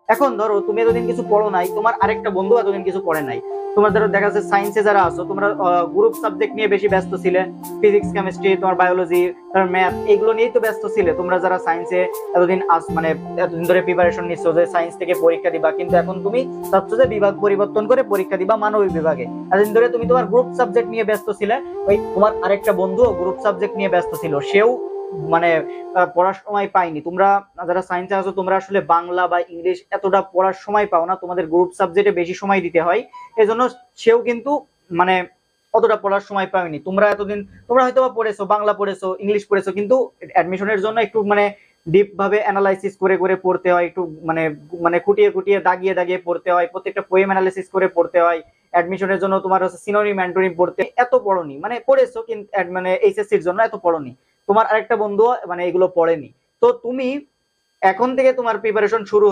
এখন ধরো তুমি এতদিন কিছু পড়ো নাই, তোমার আরেকটা বন্ধু এতদিন কিছু পড়ে নাই। তোমার ধরো দেখা যাচ্ছে সায়েন্সে যারা আছো তোমরা গ্রুপ সাবজেক্ট নিয়ে বেশি ব্যস্ত ছিলে, ফিজিক্স কেমিস্ট্রি তোমার বায়োলজি তোমার ম্যাথ এগুলো নিয়েই তো ব্যস্ত ছিলে তোমরা যারা সায়েন্সে এতদিন মানে এতদিন ধরে প্রিপারেশন নিচ্ছ যে সায়েন্স থেকে পরীক্ষা দিবা, কিন্তু এখন তুমি চাচ্ছ যে বিভাগ পরিবর্তন করে পরীক্ষা দিবা মানবিক বিভাগে। এতদিন ধরে তুমি তোমার গ্রুপ সাবজেক্ট নিয়ে ব্যস্ত ছিলে, ওই তোমার আরেকটা বন্ধু গ্রুপ সাবজেক্ট নিয়ে ব্যস্ত ছিল, সেও মানে পড়ার সময় পাইনি। তোমরা যারা সায়েন্সে আছো তোমরা আসলে বাংলা বা ইংলিশ এতটা পড়ার সময় পাও না, তোমাদের গ্রুপ সাবজেক্টে বেশি সময় দিতে হয়। এজন্য সেও কিন্তু মানে অতটা পড়ার সময় পাওনি। তোমরা এতদিন তোমরা হয়তো বা পড়েছো, বাংলা পড়েছো, ইংলিশ পড়েছো, কিন্তু অ্যাডমিশনের জন্য একটু মানে ডিপ ভাবে অ্যানালাইসিস করে করে পড়তে হয়, একটু মানে মানে খুঁটিয়ে খুঁটিয়ে দাগিয়ে দাগিয়ে পড়তে হয়, প্রত্যেকটা পোয়েম অ্যানালাইসিস করে পড়তে হয়। অ্যাডমিশনের জন্য তোমার হচ্ছে সিনোনিম অ্যান্টোনিম পড়তে, এত পড়নি মানে পড়েছো কিন্তু মানে এইচএসসির জন্য এত পড়নি। তোমার আরেকটা বন্ধু মানে এগুলো পড়েনি। তো তুমি এখন থেকে তোমার প্রিপারেশন শুরু